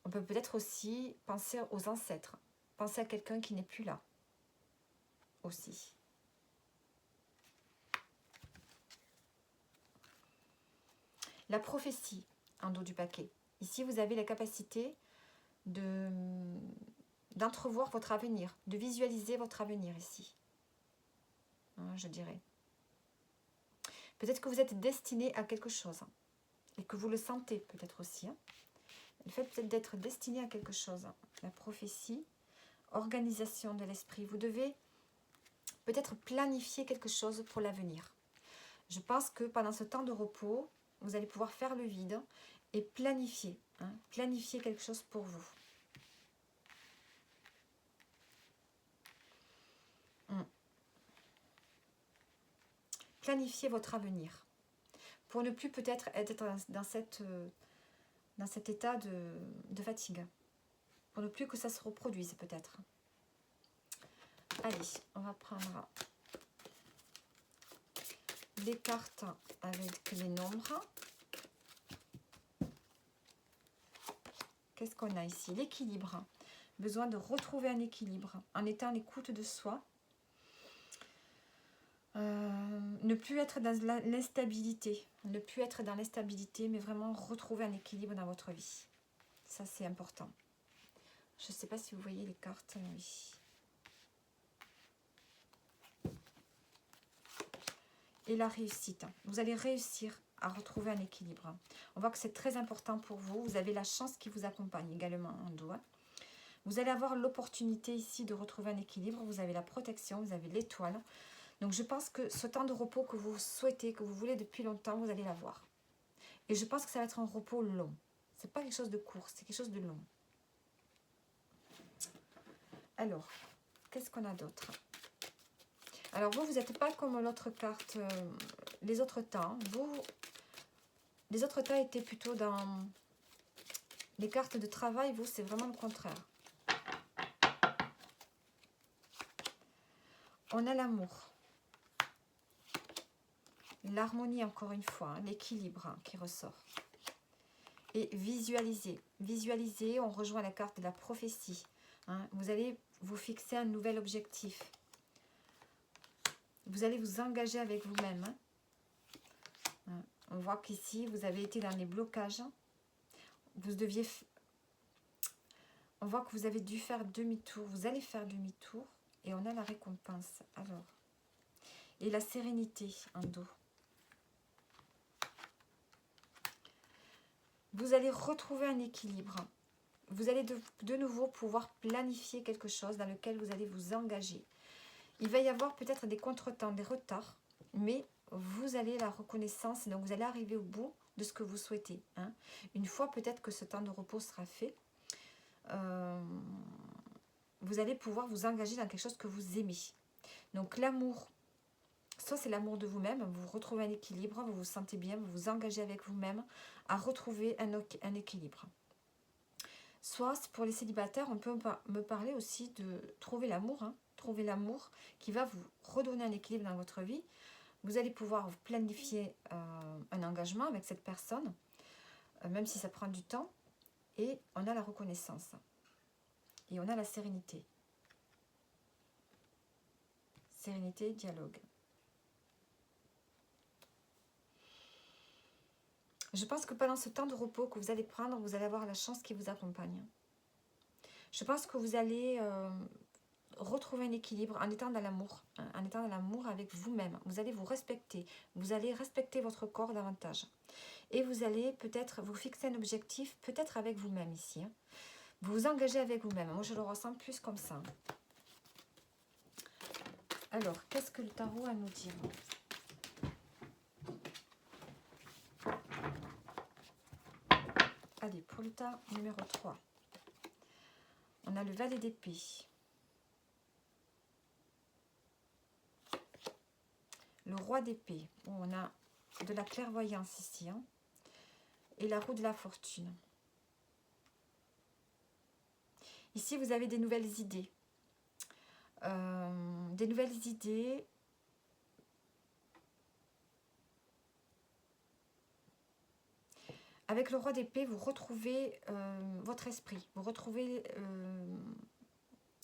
On peut peut-être aussi penser aux ancêtres. Penser à quelqu'un qui n'est plus là. Aussi. La prophétie en dos du paquet. Ici, vous avez la capacité d'entrevoir votre avenir, de visualiser votre avenir ici. Hein, je dirais. Peut-être que vous êtes destiné à quelque chose. Hein, et que vous le sentez peut-être aussi. Hein. Le fait peut-être d'être destiné à quelque chose. Hein. La prophétie, organisation de l'esprit. Vous devez peut-être planifier quelque chose pour l'avenir. Je pense que pendant ce temps de repos, vous allez pouvoir faire le vide et planifier. Hein, planifier quelque chose pour vous. Planifier votre avenir. Pour ne plus peut-être être dans cet état de fatigue. Pour ne plus que ça se reproduise peut-être. Allez, on va prendre les cartes avec les nombres. Qu'est-ce qu'on a ici? L'équilibre. Besoin de retrouver un équilibre en étant à l'écoute de soi. Ne plus être dans l'instabilité. Ne plus être dans l'instabilité, mais vraiment retrouver un équilibre dans votre vie. Ça, c'est important. Je ne sais pas si vous voyez les cartes. Oui. Et la réussite. Vous allez réussir à retrouver un équilibre. On voit que c'est très important pour vous. Vous avez la chance qui vous accompagne également en dos. Vous allez avoir l'opportunité ici de retrouver un équilibre. Vous avez la protection, vous avez l'étoile. Donc je pense que ce temps de repos que vous souhaitez, que vous voulez depuis longtemps, vous allez l'avoir. Et je pense que ça va être un repos long. Ce n'est pas quelque chose de court, c'est quelque chose de long. Alors, qu'est-ce qu'on a d'autre? Alors vous n'êtes pas comme l'autre carte, les autres temps. Les autres temps étaient plutôt dans les cartes de travail. Vous, c'est vraiment le contraire. On a l'amour. l'harmonie encore une fois, hein, l'équilibre hein, qui ressort. Et visualiser. Visualiser, on rejoint la carte de la prophétie. Hein. Vous allez vous fixer un nouvel objectif. Vous allez vous engager avec vous-même. Hein. On voit qu'ici, vous avez été dans les blocages. Vous deviez... On voit que vous avez dû faire demi-tour. Vous allez faire demi-tour. Et on a la récompense. Alors. Et la sérénité en dos. Vous allez retrouver un équilibre. Vous allez de nouveau pouvoir planifier quelque chose dans lequel vous allez vous engager. Il va y avoir peut-être des contretemps, des retards, mais vous allez la reconnaissance, donc vous allez arriver au bout de ce que vous souhaitez. Hein. Une fois peut-être que ce temps de repos sera fait, vous allez pouvoir vous engager dans quelque chose que vous aimez. Donc l'amour, soit c'est l'amour de vous-même, vous retrouvez un équilibre, vous vous sentez bien, vous vous engagez avec vous-même à retrouver un équilibre. Soit pour les célibataires, on peut me parler aussi de trouver l'amour, hein, trouver l'amour qui va vous redonner un équilibre dans votre vie. Vous allez pouvoir vous planifier un engagement avec cette personne, même si ça prend du temps, et on a la reconnaissance. Et on a la sérénité. Sérénité, dialogue. Je pense que pendant ce temps de repos que vous allez prendre, vous allez avoir la chance qui vous accompagne. Je pense que vous allez retrouver un équilibre en étant dans l'amour, hein, en étant dans l'amour avec vous-même. Vous allez vous respecter, vous allez respecter votre corps davantage. Et vous allez peut-être vous fixer un objectif, peut-être avec vous-même ici. Hein. Vous vous engagez avec vous-même. Moi, je le ressens plus comme ça. Alors, qu'est-ce que le tarot a à nous dire ? Allez, pour le tas numéro 3, on a le valet d'épée. Le roi d'épée. On a de la clairvoyance ici. Hein, et la roue de la fortune. Ici, vous avez des nouvelles idées. Des nouvelles idées. Avec le roi d'épée, vous retrouvez votre esprit. Vous retrouvez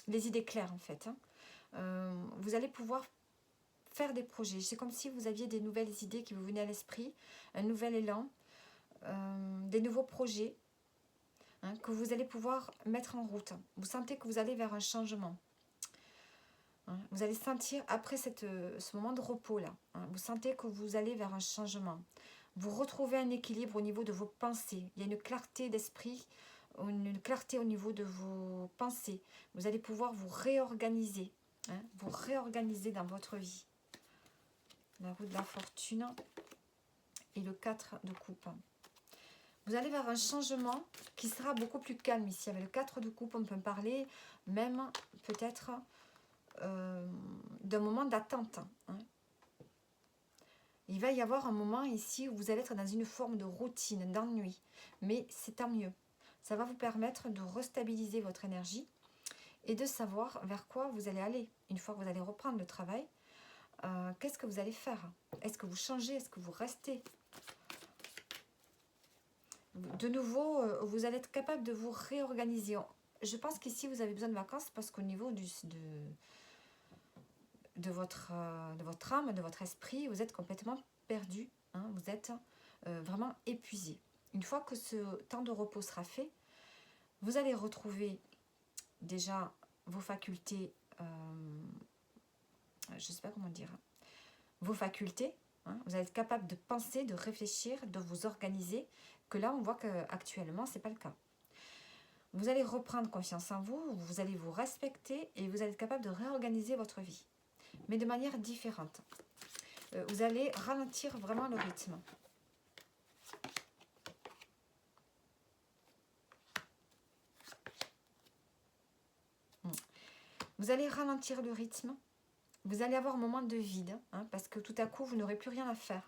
les idées claires, en fait. Hein. Vous allez pouvoir faire des projets. C'est comme si vous aviez des nouvelles idées qui vous venaient à l'esprit, un nouvel élan, des nouveaux projets hein, que vous allez pouvoir mettre en route. Vous sentez que vous allez vers un changement. Hein. Vous allez sentir, après ce moment de repos-là, hein, vous sentez que vous allez vers un changement. Vous retrouvez un équilibre au niveau de vos pensées. Il y a une clarté d'esprit, une clarté au niveau de vos pensées. Vous allez pouvoir vous réorganiser. Hein, vous réorganiser dans votre vie. La roue de la fortune et le 4 de coupe. Vous allez vers un changement qui sera beaucoup plus calme ici. Avec le 4 de coupe, on peut parler même peut-être d'un moment d'attente. Hein. Il va y avoir un moment ici où vous allez être dans une forme de routine, d'ennui. Mais c'est tant mieux. Ça va vous permettre de restabiliser votre énergie et de savoir vers quoi vous allez aller. Une fois que vous allez reprendre le travail, qu'est-ce que vous allez faire? Est-ce que vous changez? Est-ce que vous restez? De nouveau, vous allez être capable de vous réorganiser. Je pense qu'ici, vous avez besoin de vacances parce qu'au niveau de votre âme, de votre esprit, vous êtes complètement perdu. Hein, vous êtes vraiment épuisé. Une fois que ce temps de repos sera fait, vous allez retrouver déjà vos facultés, je ne sais pas comment dire, vos facultés. Hein, vous allez être capable de penser, de réfléchir, de vous organiser, que là, on voit qu'actuellement, ce n'est pas le cas. Vous allez reprendre confiance en vous, vous allez vous respecter et vous allez être capable de réorganiser votre vie, mais de manière différente. Vous allez ralentir vraiment le rythme. Vous allez ralentir le rythme. Vous allez avoir un moment de vide, hein, parce que tout à coup, vous n'aurez plus rien à faire.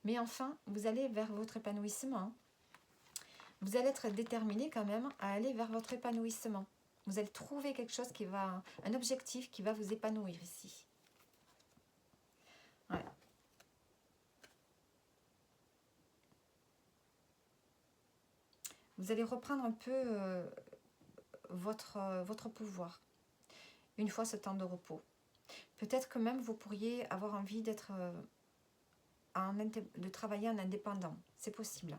Mais enfin, vous allez vers votre épanouissement. Hein. Vous allez être déterminé quand même à aller vers votre épanouissement. Vous allez trouver quelque chose qui va, un objectif qui va vous épanouir ici. Ouais. Vous allez reprendre un peu votre pouvoir, une fois ce temps de repos. Peut-être que même vous pourriez avoir envie d'être de travailler en indépendant, c'est possible.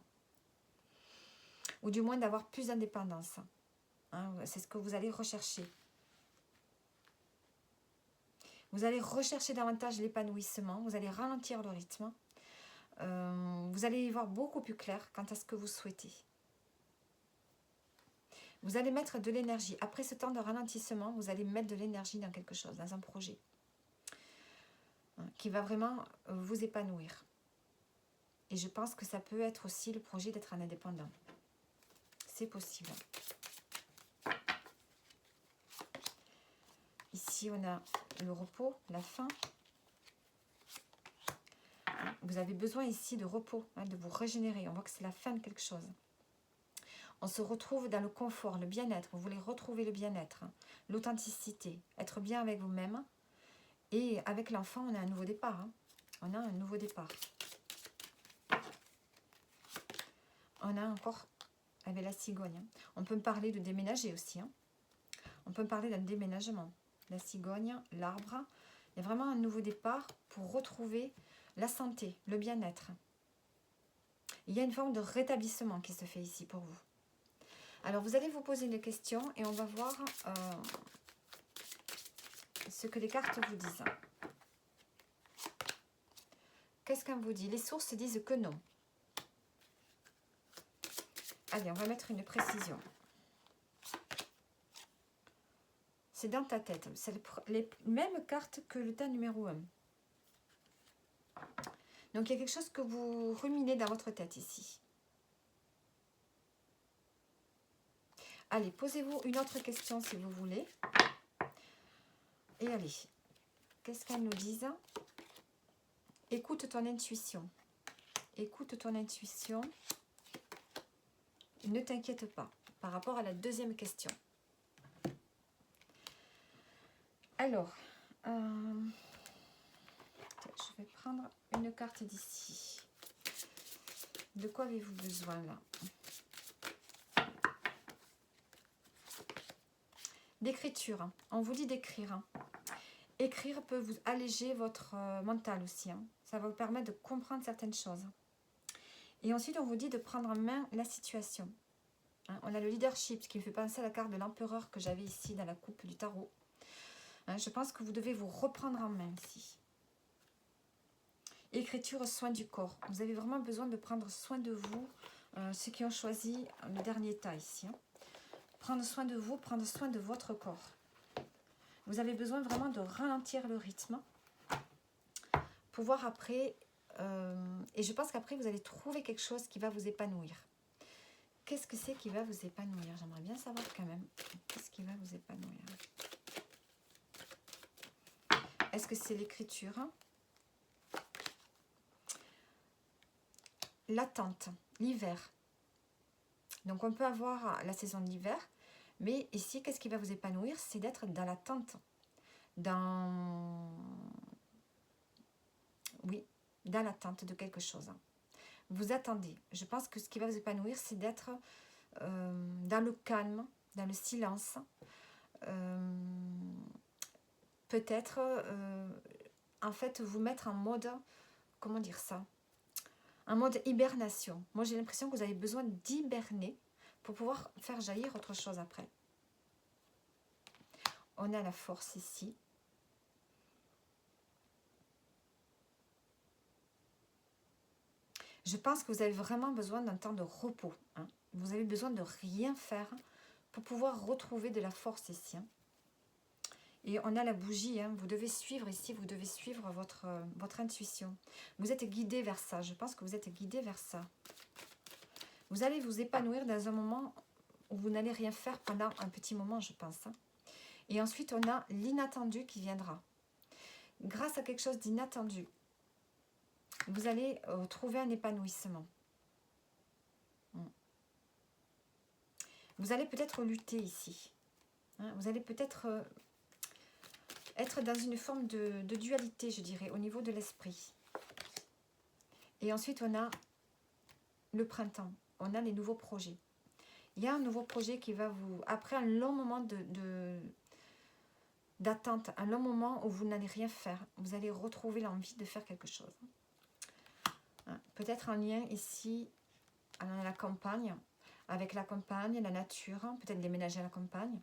Ou du moins d'avoir plus d'indépendance. Hein, c'est ce que vous allez rechercher. Vous allez rechercher davantage l'épanouissement, vous allez ralentir le rythme. Vous allez y voir beaucoup plus clair quant à ce que vous souhaitez. Vous allez mettre de l'énergie. Après ce temps de ralentissement, vous allez mettre de l'énergie dans quelque chose, dans un projet qui va vraiment vous épanouir. Et je pense que ça peut être aussi le projet d'être un indépendant. C'est possible. Ici, on a le repos, la fin. Vous avez besoin ici de repos, de vous régénérer. On voit que c'est la fin de quelque chose. On se retrouve dans le confort, le bien-être. Vous voulez retrouver le bien-être, l'authenticité, être bien avec vous-même. Et avec l'enfant, on a un nouveau départ. On a un nouveau départ. On a encore, avec la cigogne, on peut parler de déménager aussi. On peut parler d'un déménagement. La cigogne, l'arbre. Il y a vraiment un nouveau départ pour retrouver la santé, le bien-être. Il y a une forme de rétablissement qui se fait ici pour vous. Alors, vous allez vous poser une question et on va voir ce que les cartes vous disent. Qu'est-ce qu'on vous dit? Les sources disent que non. Allez, on va mettre une précision. C'est dans ta tête. C'est les mêmes cartes que le tas numéro 1. Donc, il y a quelque chose que vous ruminez dans votre tête ici. Allez, posez-vous une autre question si vous voulez. Et allez, qu'est-ce qu'elles nous disent? Écoute ton intuition. Écoute ton intuition. Ne t'inquiète pas par rapport à la deuxième question. Alors, je vais prendre une carte d'ici. De quoi avez-vous besoin là? D'écriture. On vous dit d'écrire. Écrire peut vous alléger votre mental aussi. Ça va vous permettre de comprendre certaines choses. Et ensuite, on vous dit de prendre en main la situation. On a le leadership, ce qui me fait penser à la carte de l'empereur que j'avais ici dans la coupe du tarot. Je pense que vous devez vous reprendre en main ici. Écriture, soin du corps. Vous avez vraiment besoin de prendre soin de vous, ceux qui ont choisi le dernier tas ici. Prendre soin de vous, prendre soin de votre corps. Vous avez besoin vraiment de ralentir le rythme. Pouvoir après, et je pense qu'après vous allez trouver quelque chose qui va vous épanouir. Qu'est-ce que c'est qui va vous épanouir? J'aimerais bien savoir quand même. Qu'est-ce qui va vous épanouir? Est-ce que c'est l'écriture? L'attente, l'hiver. Donc on peut avoir la saison de l'hiver, mais ici, qu'est-ce qui va vous épanouir? C'est d'être dans l'attente. Oui, dans l'attente de quelque chose. Vous attendez. Je pense que ce qui va vous épanouir, c'est d'être dans le calme, dans le silence. Peut-être, en fait, vous mettre en mode, comment dire ça? Un mode hibernation. Moi, j'ai l'impression que vous avez besoin d'hiberner pour pouvoir faire jaillir autre chose après. On a la force ici. Je pense que vous avez vraiment besoin d'un temps de repos. Vous avez besoin de rien faire pour pouvoir retrouver de la force ici. Et on a la bougie, vous devez suivre ici, vous devez suivre votre intuition. Vous êtes guidé vers ça, je pense que vous êtes guidé vers ça. Vous allez vous épanouir dans un moment où vous n'allez rien faire pendant un petit moment, je pense. Et ensuite, on a l'inattendu qui viendra. Grâce à quelque chose d'inattendu, vous allez trouver un épanouissement. Vous allez peut-être lutter ici. Vous allez peut-être être dans une forme de dualité, je dirais, au niveau de l'esprit. Et ensuite, on a le printemps. On a les nouveaux projets. Il y a un nouveau projet qui va vous... Après un long moment d'attente, un long moment où vous n'allez rien faire, vous allez retrouver l'envie de faire quelque chose. Peut-être un lien ici à la campagne, avec la campagne, la nature, peut-être déménager à la campagne.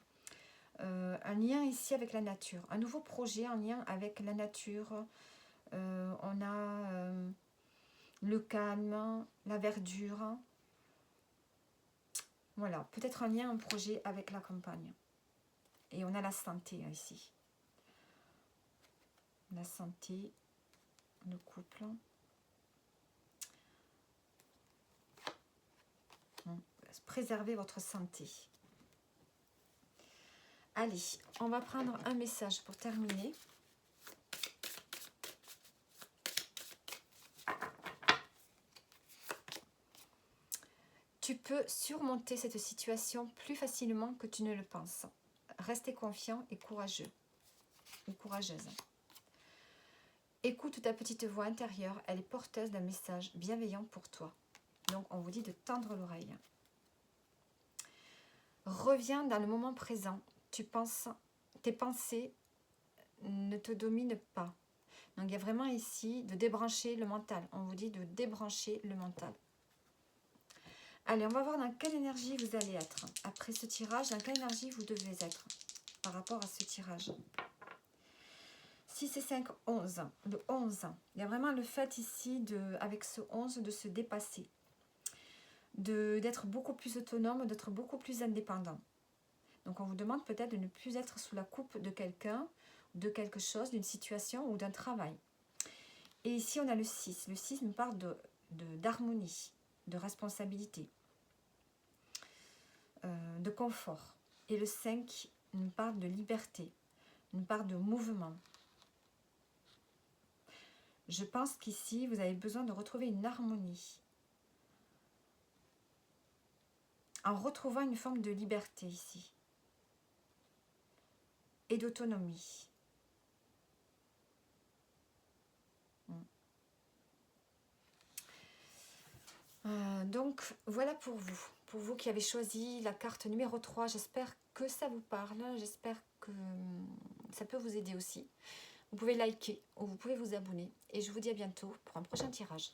Un lien ici avec la nature, un nouveau projet en lien avec la nature. On a le calme, la verdure. Voilà, peut-être un lien, un projet avec la campagne. Et on a la santé ici. La santé, le couple. Préservez votre santé. Allez, on va prendre un message pour terminer. Tu peux surmonter cette situation plus facilement que tu ne le penses. Restez confiant et courageux ou courageuse. Écoute ta petite voix intérieure, elle est porteuse d'un message bienveillant pour toi. Donc on vous dit de tendre l'oreille. Reviens dans le moment présent. Tes pensées ne te dominent pas. Donc il y a vraiment ici de débrancher le mental. On vous dit de débrancher le mental. Allez, on va voir dans quelle énergie vous allez être. Après ce tirage, dans quelle énergie vous devez être par rapport à ce tirage. 6 et 5, 11. Le 11. Il y a vraiment le fait ici, avec ce 11, de se dépasser. D'être beaucoup plus autonome, d'être beaucoup plus indépendant. Donc on vous demande peut-être de ne plus être sous la coupe de quelqu'un, de quelque chose, d'une situation ou d'un travail. Et ici on a le 6. Le 6 nous parle d'harmonie, de responsabilité, de confort. Et le 5 nous parle de liberté, nous parle de mouvement. Je pense qu'ici, vous avez besoin de retrouver une harmonie. En retrouvant une forme de liberté ici. Et d'autonomie. Donc, voilà pour vous. Pour vous qui avez choisi la carte numéro 3, j'espère que ça vous parle. J'espère que ça peut vous aider aussi. Vous pouvez liker ou vous pouvez vous abonner. Et je vous dis à bientôt pour un prochain tirage.